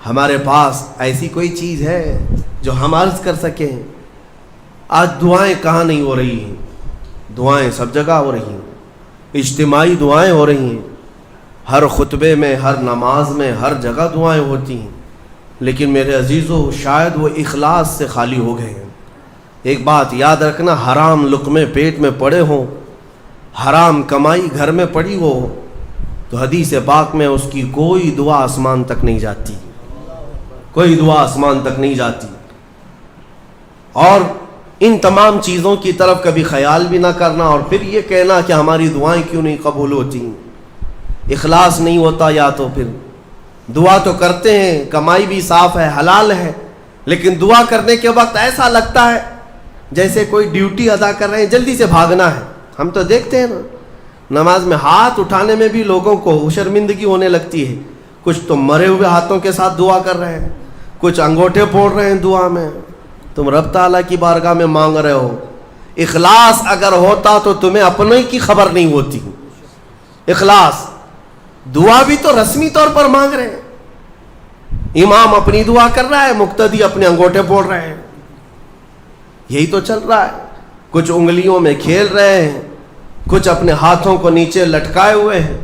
ہمارے پاس ایسی کوئی چیز ہے جو ہم عرض کر سکیں؟ آج دعائیں کہاں نہیں ہو رہی ہیں، دعائیں سب جگہ ہو رہی ہیں، اجتماعی دعائیں ہو رہی ہیں، ہر خطبے میں، ہر نماز میں، ہر جگہ دعائیں ہوتی ہیں، لیکن میرے عزیزو شاید وہ اخلاص سے خالی ہو گئے ہیں۔ ایک بات یاد رکھنا، حرام لقمے پیٹ میں پڑے ہوں، حرام کمائی گھر میں پڑی ہو تو حدیث پاک میں اس کی کوئی دعا آسمان تک نہیں جاتی، کوئی دعا آسمان تک نہیں جاتی۔ اور ان تمام چیزوں کی طرف کبھی خیال بھی نہ کرنا اور پھر یہ کہنا کہ ہماری دعائیں کیوں نہیں قبول ہوتی، اخلاص نہیں ہوتا، یا تو پھر دعا تو کرتے ہیں، کمائی بھی صاف ہے، حلال ہے، لیکن دعا کرنے کے وقت ایسا لگتا ہے جیسے کوئی ڈیوٹی ادا کر رہے ہیں، جلدی سے بھاگنا ہے۔ ہم تو دیکھتے ہیں نا، نماز میں ہاتھ اٹھانے میں بھی لوگوں کو شرمندگی ہونے لگتی ہے، کچھ تو مرے ہوئے ہاتھوں کے ساتھ دعا کر رہے ہیں، کچھ انگوٹھے پھوڑ رہے ہیں دعا میں۔ تم رب تعالیٰ کی بارگاہ میں مانگ رہے ہو، اخلاص اگر ہوتا تو تمہیں اپنے کی خبر نہیں ہوتی۔ اخلاص، دعا بھی تو رسمی طور پر مانگ رہے ہیں، امام اپنی دعا کر رہا ہے، مقتدی اپنے انگوٹھے پھوڑ رہے ہیں، یہی تو چل رہا ہے۔ کچھ انگلیوں میں کھیل رہے ہیں، کچھ اپنے ہاتھوں کو نیچے لٹکائے ہوئے ہیں۔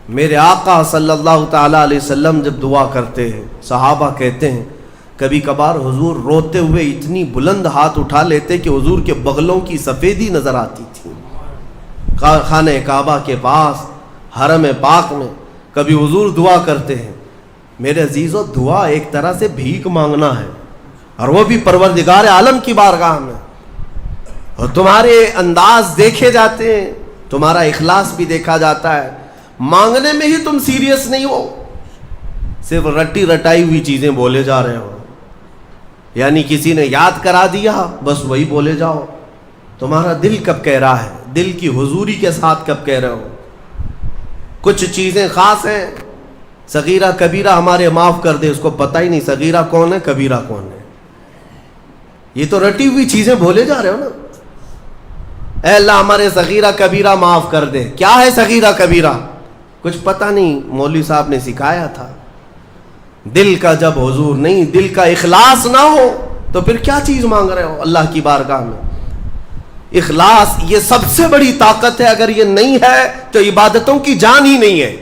میرے آقا صلی اللہ تعالیٰ علیہ وسلم جب دعا کرتے ہیں، صحابہ کہتے ہیں کبھی کبھار حضور روتے ہوئے اتنی بلند ہاتھ اٹھا لیتے کہ حضور کے بغلوں کی سفیدی نظر آتی تھی۔ خانہ کعبہ کے پاس، حرم پاک میں کبھی حضور دعا کرتے ہیں۔ میرے عزیزو، دعا ایک طرح سے بھیک مانگنا ہے، اور وہ بھی پروردگار عالم کی بارگاہ میں، اور تمہارے انداز دیکھے جاتے ہیں، تمہارا اخلاص بھی دیکھا جاتا ہے۔ مانگنے میں ہی تم سیریس نہیں ہو، صرف رٹی رٹائی ہوئی چیزیں بولے جا رہے ہو، یعنی کسی نے یاد کرا دیا بس وہی بولے جاؤ۔ تمہارا دل کب کہہ رہا ہے، دل کی حضوری کے ساتھ کب کہہ رہے ہو؟ کچھ چیزیں خاص ہیں، صغیرہ کبیرہ ہمارے معاف کر دے، اس کو پتہ ہی نہیں صغیرہ کون ہے کبیرہ کون ہے، یہ تو رٹی ہوئی چیزیں بولے جا رہے ہو نا۔ اے اللہ ہمارے صغیرہ کبیرہ معاف کر دے، کیا ہے صغیرہ کبیرہ؟ کچھ پتہ نہیں، مولوی صاحب نے سکھایا تھا۔ دل کا جب حضور نہیں، دل کا اخلاص نہ ہو تو پھر کیا چیز مانگ رہے ہو اللہ کی بارگاہ میں؟ اخلاص یہ سب سے بڑی طاقت ہے، اگر یہ نہیں ہے تو عبادتوں کی جان ہی نہیں ہے،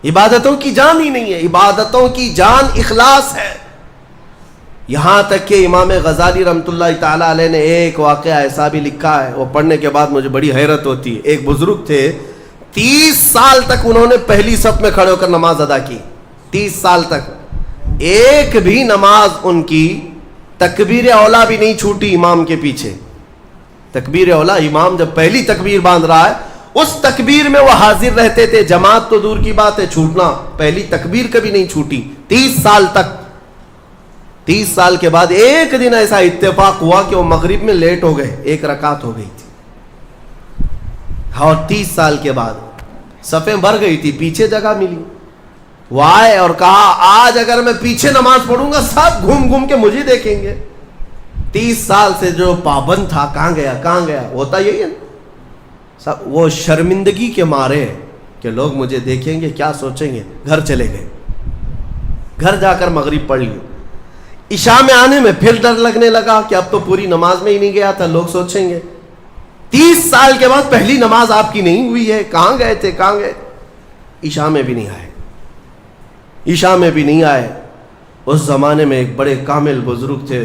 عبادتوں کی جان ہی نہیں ہے، عبادتوں کی جان اخلاص ہے۔ یہاں تک کہ امام غزالی رحمۃ اللہ تعالیٰ علیہ نے ایک واقعہ ایسا بھی لکھا ہے، وہ پڑھنے کے بعد مجھے بڑی حیرت ہوتی ہے۔ ایک بزرگ تھے، 30 سال تک انہوں نے پہلی صف میں کھڑے ہو کر نماز ادا کی، 30 سال تک ایک بھی نماز ان کی تکبیر اولا بھی نہیں چھوٹی امام کے پیچھے. تکبیر اولا امام جب پہلی تکبیر باندھ رہا ہے اس تکبیر میں وہ حاضر رہتے تھے. جماعت تو دور کی بات ہے, چھوٹنا, پہلی تکبیر کبھی نہیں چھوٹی 30 سال تک. 30 سال کے بعد ایک دن ایسا اتفاق ہوا کہ وہ مغرب میں لیٹ ہو گئے, 1 رکعت ہو گئی تھی. اور 30 سال کے بعد صفیں بھر گئی تھی, پیچھے جگہ ملی. وہ آئے اور کہا آج اگر میں پیچھے نماز پڑھوں گا سب گھوم گھوم کے مجھے دیکھیں گے. 30 سال سے جو پابند تھا کہاں گیا. ہوتا یہی ہے نا, وہ شرمندگی کے مارے کہ لوگ مجھے دیکھیں گے کیا سوچیں گے, گھر چلے گئے. گھر جا کر مغرب پڑھ لی. عشاء میں آنے میں پھر ڈر لگنے لگا کہ اب تو پوری نماز میں ہی نہیں گیا تھا, لوگ سوچیں گے. 30 سال کے بعد پہلی نماز آپ کی نہیں ہوئی ہے, کہاں گئے تھے. عشاء میں بھی نہیں آئے. اس زمانے میں ایک بڑے کامل بزرگ تھے,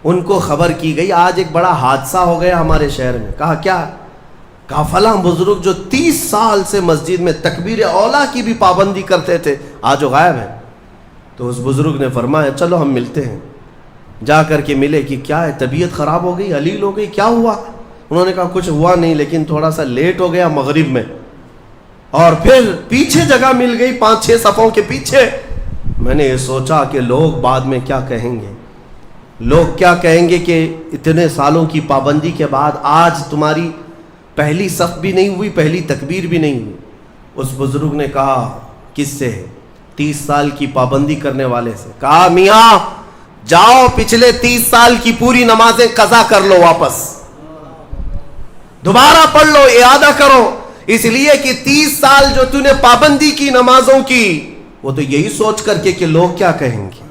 ان کو خبر کی گئی آج ایک بڑا حادثہ ہو گیا ہمارے شہر میں. کہا کیا؟ کہا فلاں بزرگ جو 30 سال سے مسجد میں تکبیر اولا کی بھی پابندی کرتے تھے آج وہ غائب ہے. تو اس بزرگ نے فرمایا چلو ہم ملتے ہیں. جا کر کے ملے کہ کیا ہے, طبیعت خراب ہو گئی, علیل ہو گئی, کیا ہوا؟ انہوں نے کہا کچھ ہوا نہیں لیکن تھوڑا سا لیٹ ہو گیا مغرب میں, اور پھر پیچھے جگہ مل گئی 5-6 صفوں کے پیچھے. میں نے یہ سوچا کہ لوگ بعد میں کیا کہیں گے, لوگ کیا کہیں گے کہ اتنے سالوں کی پابندی کے بعد آج تمہاری پہلی صف بھی نہیں ہوئی, پہلی تکبیر بھی نہیں ہوئی. اس بزرگ نے کہا کس سے؟ 30 سال کی پابندی کرنے والے سے. کہا میاں جاؤ پچھلے 30 سال کی پوری نمازیں قضا کر لو, واپس دوبارہ پڑھ لو, اعادہ کرو. اس لیے کہ 30 سال جو تو نے پابندی کی نمازوں کی وہ تو یہی سوچ کر کے کہ لوگ کیا کہیں گے.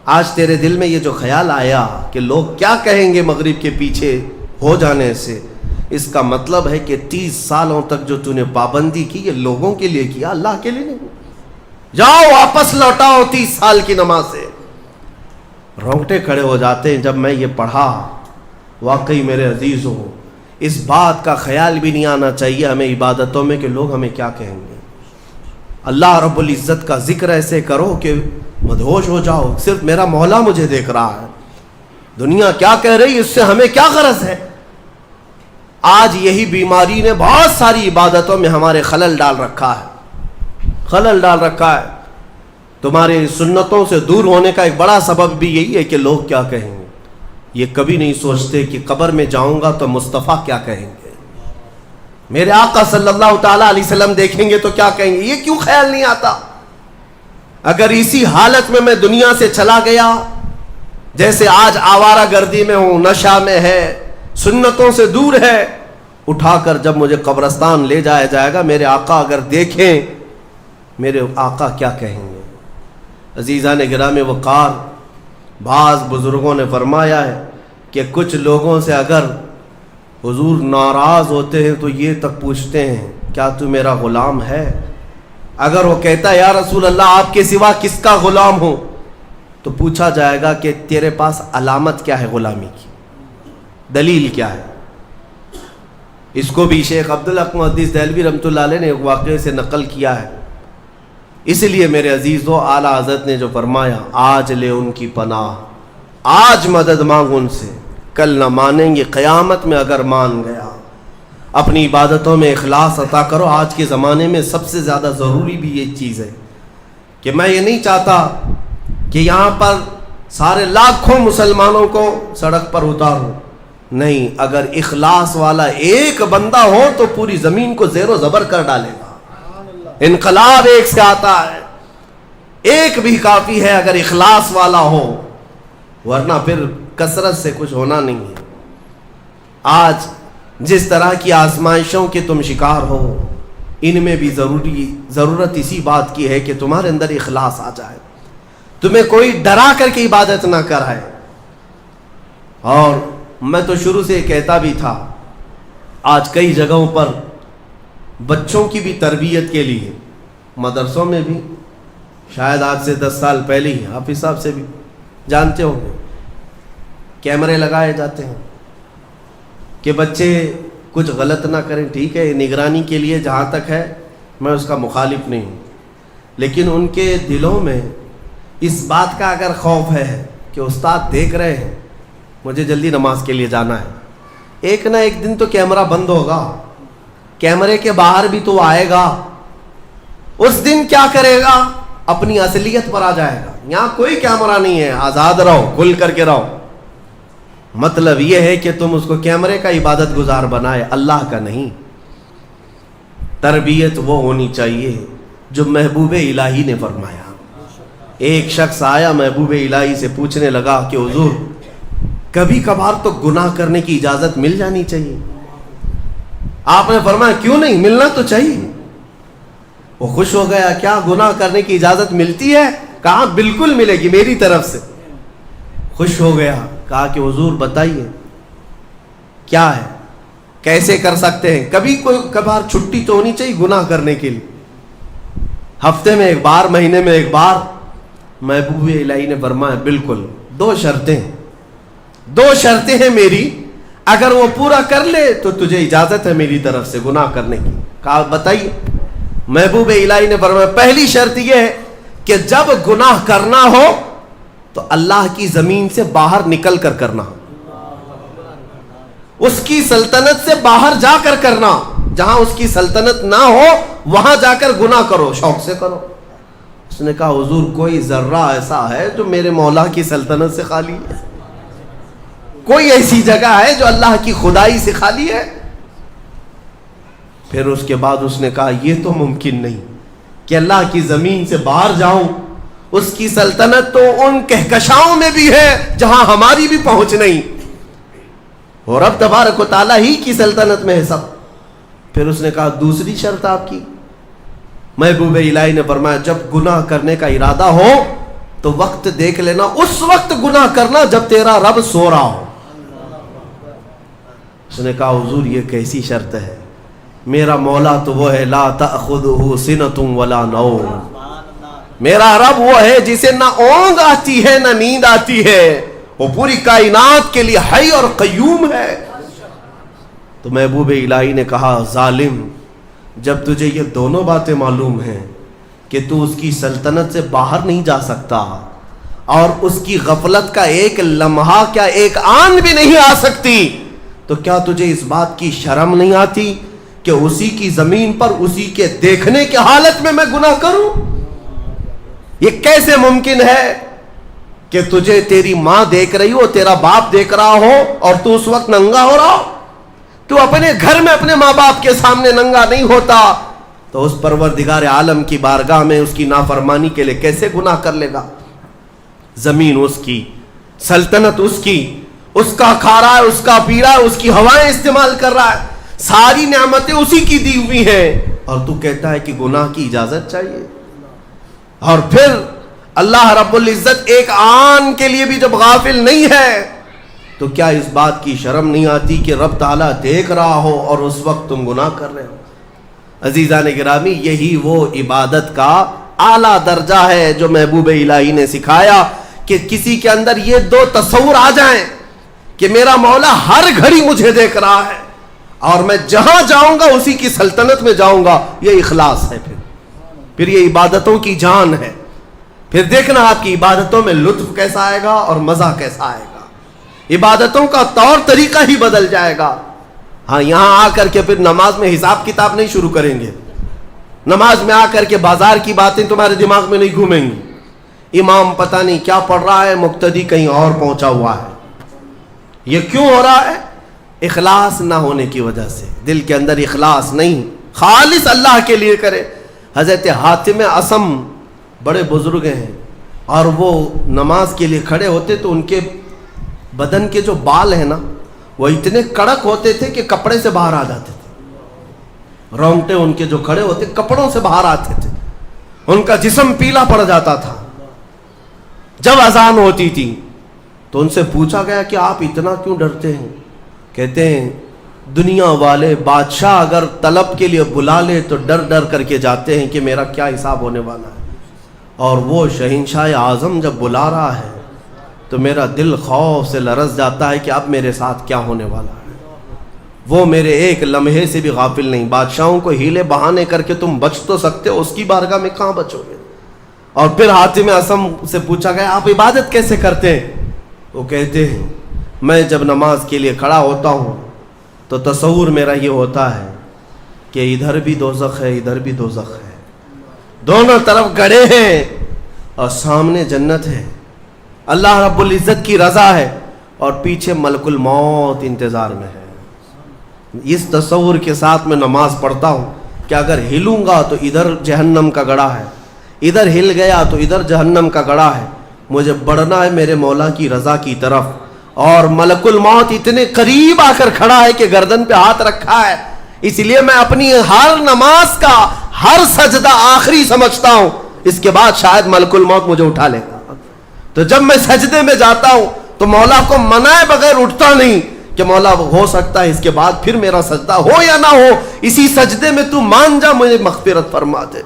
آج تیرے دل میں یہ جو خیال آیا کہ لوگ کیا کہیں گے مغرب کے پیچھے ہو جانے سے, اس کا مطلب ہے کہ 30 سالوں تک جو تو نے پابندی کی یہ لوگوں کے لیے کیا, اللہ کے لیے نہیں. جاؤ واپس لوٹاؤ 30 سال کی نماز سے. رونگٹے کھڑے ہو جاتے ہیں جب میں یہ پڑھا. واقعی میرے عزیزوں اس بات کا خیال بھی نہیں آنا چاہیے ہمیں عبادتوں میں کہ لوگ ہمیں کیا کہیں گے. اللہ رب العزت کا ذکر ایسے کرو کہ مدہوش ہو جاؤ, صرف میرا مولا مجھے دیکھ رہا ہے, دنیا کیا کہہ رہی, اس سے ہمیں کیا غرض ہے. آج یہی بیماری نے بہت ساری عبادتوں میں ہمارے خلل ڈال رکھا ہے. تمہارے سنتوں سے دور ہونے کا ایک بڑا سبب بھی یہی ہے کہ لوگ کیا کہیں گے. یہ کبھی نہیں سوچتے کہ قبر میں جاؤں گا تو مصطفیٰ کیا کہیں گے, میرے آقا صلی اللہ تعالیٰ علیہ وسلم دیکھیں گے تو کیا کہیں گے. یہ کیوں خیال نہیں آتا؟ اگر اسی حالت میں دنیا سے چلا گیا, جیسے آج آوارہ گردی میں ہوں, نشہ میں ہے, سنتوں سے دور ہے, اٹھا کر جب مجھے قبرستان لے جایا جائے گا, میرے آقا اگر دیکھیں میرے آقا کیا کہیں گے. عزیزان گرامی وقار, بعض بزرگوں نے فرمایا ہے کہ کچھ لوگوں سے اگر حضور ناراض ہوتے ہیں تو یہ تک پوچھتے ہیں کیا تو میرا غلام ہے. اگر وہ کہتا ہے یا رسول اللہ آپ کے سوا کس کا غلام ہوں, تو پوچھا جائے گا کہ تیرے پاس علامت کیا ہے غلامی کی, دلیل کیا ہے. اس کو بھی شیخ عبدالحق محدث دہلوی رحمۃ اللہ علیہ نے ایک واقعے سے نقل کیا ہے. اس لیے میرے عزیزو اعلیٰ حضرت نے جو فرمایا آج لے ان کی پناہ, آج مدد مانگ ان سے, کل نہ مانیں گے قیامت میں اگر مان گیا. اپنی عبادتوں میں اخلاص عطا کرو. آج کے زمانے میں سب سے زیادہ ضروری بھی یہ چیز ہے کہ میں یہ نہیں چاہتا کہ یہاں پر سارے لاکھوں مسلمانوں کو سڑک پر اتاروں. نہیں, اگر اخلاص والا ایک بندہ ہو تو پوری زمین کو زیر و زبر کر ڈالے گا. انقلاب ایک سے آتا ہے, ایک بھی کافی ہے اگر اخلاص والا ہو, ورنہ پھر کثرت سے کچھ ہونا نہیں ہے. آج جس طرح کی آزمائشوں کے تم شکار ہو, ان میں بھی ضرورت اسی بات کی ہے کہ تمہارے اندر اخلاص آ جائے, تمہیں کوئی ڈرا کر کے عبادت نہ کرائے. اور میں تو شروع سے کہتا بھی تھا, آج کئی جگہوں پر بچوں کی بھی تربیت کے لیے مدرسوں میں بھی, شاید آج سے 10 سال پہلے ہی حافظ صاحب سے بھی جانتے ہوں گے, کیمرے لگائے جاتے ہیں کہ بچے کچھ غلط نہ کریں. ٹھیک ہے, نگرانی کے لیے جہاں تک ہے میں اس کا مخالف نہیں ہوں, لیکن ان کے دلوں میں اس بات کا اگر خوف ہے کہ استاد دیکھ رہے ہیں، مجھے جلدی نماز کے لیے جانا ہے، ایک نہ ایک دن تو کیمرہ بند ہوگا، کیمرے کے باہر بھی تو آئے گا، اس دن کیا کرے گا؟ اپنی اصلیت پر آ جائے گا۔ یہاں کوئی کیمرہ نہیں ہے، آزاد رہو، کھل کر کے رہو۔ مطلب یہ ہے کہ تم اس کو کیمرے کا عبادت گزار بنائے، اللہ کا نہیں۔ تربیت وہ ہونی چاہیے جو محبوب الہی نے فرمایا۔ ایک شخص آیا محبوب الہی سے پوچھنے لگا کہ حضور کبھی کبھار تو گناہ کرنے کی اجازت مل جانی چاہیے۔ آپ نے فرمایا کیوں نہیں، ملنا تو چاہیے۔ وہ خوش ہو گیا، کیا گناہ کرنے کی اجازت ملتی ہے؟ کہا بالکل ملے گی میری طرف سے۔ خوش ہو گیا، کہا کہ حضور بتائیے کیا ہے، کیسے کر سکتے ہیں؟ کبھی کوئی کبھار چھٹی تو ہونی چاہیے گناہ کرنے کے لیے، ہفتے میں ایک بار، مہینے میں ایک بار۔ محبوب الہی نے فرمایا بالکل، دو شرطیں ہیں میری، اگر وہ پورا کر لے تو تجھے اجازت ہے میری طرف سے گناہ کرنے کی۔ کہا بتائیے۔ محبوب الہی نے فرمایا پہلی شرط یہ ہے کہ جب گناہ کرنا ہو تو اللہ کی زمین سے باہر نکل کر کرنا، اس کی سلطنت سے باہر جا کر کرنا، جہاں اس کی سلطنت نہ ہو وہاں جا کر گناہ کرو، شوق سے کرو۔ اس نے کہا حضور کوئی ذرہ ایسا ہے جو میرے مولا کی سلطنت سے خالی ہے؟ کوئی ایسی جگہ ہے جو اللہ کی خدائی سے خالی ہے؟ پھر اس کے بعد اس نے کہا یہ تو ممکن نہیں کہ اللہ کی زمین سے باہر جاؤں، اس کی سلطنت تو ان کہکشاؤں میں بھی ہے جہاں ہماری بھی پہنچ نہیں، اور رب تبارک و تعالیٰ ہی کی سلطنت میں ہے سب۔ پھر اس نے کہا دوسری شرط آپ کی؟ محبوب الہی نے فرمایا جب گناہ کرنے کا ارادہ ہو تو وقت دیکھ لینا، اس وقت گناہ کرنا جب تیرا رب سو رہا ہو۔ اس نے کہا حضور یہ کیسی شرط ہے؟ میرا مولا تو وہ ہے لا تأخذہ سنۃ ولا نوم، میرا رب وہ ہے جسے نہ اونگ آتی ہے نہ نیند آتی ہے، وہ پوری کائنات کے لیے حی اور قیوم ہے۔ تو محبوب الہی نے کہا ظالم، جب تجھے یہ دونوں باتیں معلوم ہیں کہ تو اس کی سلطنت سے باہر نہیں جا سکتا اور اس کی غفلت کا ایک لمحہ کیا ایک آن بھی نہیں آ سکتی، تو کیا تجھے اس بات کی شرم نہیں آتی کہ اسی کی زمین پر اسی کے دیکھنے کے حالت میں گناہ کروں؟ یہ کیسے ممکن ہے کہ تجھے تیری ماں دیکھ رہی ہو، تیرا باپ دیکھ رہا ہو اور تو اس وقت ننگا ہو رہا ہو؟ تو اپنے گھر میں اپنے ماں باپ کے سامنے ننگا نہیں ہوتا تو اس پروردگار عالم کی بارگاہ میں اس کی نافرمانی کے لیے کیسے گناہ کر لے گا؟ زمین اس کی، سلطنت اس کی، اس کا کھا رہا ہے، اس کا پی رہا ہے، اس کی ہوائیں استعمال کر رہا ہے، ساری نعمتیں اسی کی دی ہوئی ہیں، اور تو کہتا ہے کہ گناہ کی اجازت چاہیے؟ اور پھر اللہ رب العزت ایک آن کے لیے بھی جب غافل نہیں ہے تو کیا اس بات کی شرم نہیں آتی کہ رب تعالیٰ دیکھ رہا ہو اور اس وقت تم گناہ کر رہے ہو؟ عزیزان گرامی، یہی وہ عبادت کا اعلیٰ درجہ ہے جو محبوب الہی نے سکھایا کہ کسی کے اندر یہ دو تصور آ جائیں کہ میرا مولا ہر گھڑی مجھے دیکھ رہا ہے اور میں جہاں جاؤں گا اسی کی سلطنت میں جاؤں گا، یہ اخلاص ہے۔ پھر یہ عبادتوں کی جان ہے۔ پھر دیکھنا آپ کی عبادتوں میں لطف کیسا آئے گا اور مزہ کیسا آئے گا، عبادتوں کا طور طریقہ ہی بدل جائے گا۔ ہاں یہاں آ کر کے پھر نماز میں حساب کتاب نہیں شروع کریں گے، نماز میں آ کر کے بازار کی باتیں تمہارے دماغ میں نہیں گھومیں گی، امام پتہ نہیں کیا پڑھ رہا ہے، مقتدی کہیں اور پہنچا ہوا ہے۔ یہ کیوں ہو رہا ہے؟ اخلاص نہ ہونے کی وجہ سے، دل کے اندر اخلاص نہیں، خالص اللہ کے لیے کرے۔ حضرت حاتم اصم بڑے بزرگ ہیں اور وہ نماز کے لیے کھڑے ہوتے تو ان کے بدن کے جو بال ہیں نا وہ اتنے کڑک ہوتے تھے کہ کپڑے سے باہر آ جاتے تھے، رونگٹے ان کے جو کھڑے ہوتے کپڑوں سے باہر آتے تھے، ان کا جسم پیلا پڑ جاتا تھا۔ جب اذان ہوتی تھی تو ان سے پوچھا گیا کہ آپ اتنا کیوں ڈرتے ہیں؟ کہتے ہیں دنیا والے بادشاہ اگر طلب کے لیے بلا لے تو ڈر ڈر کر کے جاتے ہیں کہ میرا کیا حساب ہونے والا ہے، اور وہ شہنشاہ اعظم جب بلا رہا ہے تو میرا دل خوف سے لرز جاتا ہے کہ اب میرے ساتھ کیا ہونے والا ہے۔ وہ میرے ایک لمحے سے بھی غافل نہیں۔ بادشاہوں کو ہیلے بہانے کر کے تم بچ تو سکتے ہو، اس کی بارگاہ میں کہاں بچو گے؟ اور پھر حاتم اسم سے پوچھا گیا آپ عبادت کیسے کرتے ہیں؟ وہ کہتے ہیں میں جب نماز کے لیے کھڑا ہوتا ہوں تو تصور میرا یہ ہوتا ہے کہ ادھر بھی دوزخ ہے ادھر بھی دوزخ ہے، دونوں طرف گڑھے ہیں اور سامنے جنت ہے، اللہ رب العزت کی رضا ہے اور پیچھے ملک الموت انتظار میں ہے۔ اس تصور کے ساتھ میں نماز پڑھتا ہوں کہ اگر ہلوں گا تو ادھر جہنم کا گڑھا ہے، ادھر ہل گیا تو ادھر جہنم کا گڑھا ہے، مجھے بڑھنا ہے میرے مولا کی رضا کی طرف، اور ملک الموت اتنے قریب آ کر کھڑا ہے کہ گردن پہ ہاتھ رکھا ہے، اس لیے میں اپنی ہر نماز کا ہر سجدہ آخری سمجھتا ہوں، اس کے بعد شاید ملک الموت مجھے اٹھا لے گا۔ تو جب میں سجدے میں جاتا ہوں تو مولا کو منائے بغیر اٹھتا نہیں کہ مولا ہو سکتا ہے اس کے بعد پھر میرا سجدہ ہو یا نہ ہو، اسی سجدے میں تو مان جا مجھے مغفرت فرما دے۔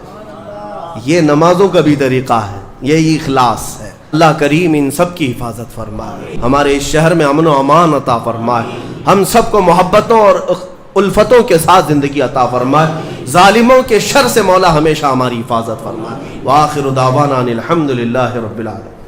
یہ نمازوں کا بھی طریقہ ہے، یہی اخلاص ہے۔ اللہ کریم ان سب کی حفاظت فرمائے، ہمارے اس شہر میں امن و امان عطا فرمائے، ہم سب کو محبتوں اور الفتوں کے ساتھ زندگی عطا فرمائے، ظالموں کے شر سے مولا ہمیشہ ہماری حفاظت فرمائے۔ وآخر دعوانا ان الحمد للہ رب العالمین۔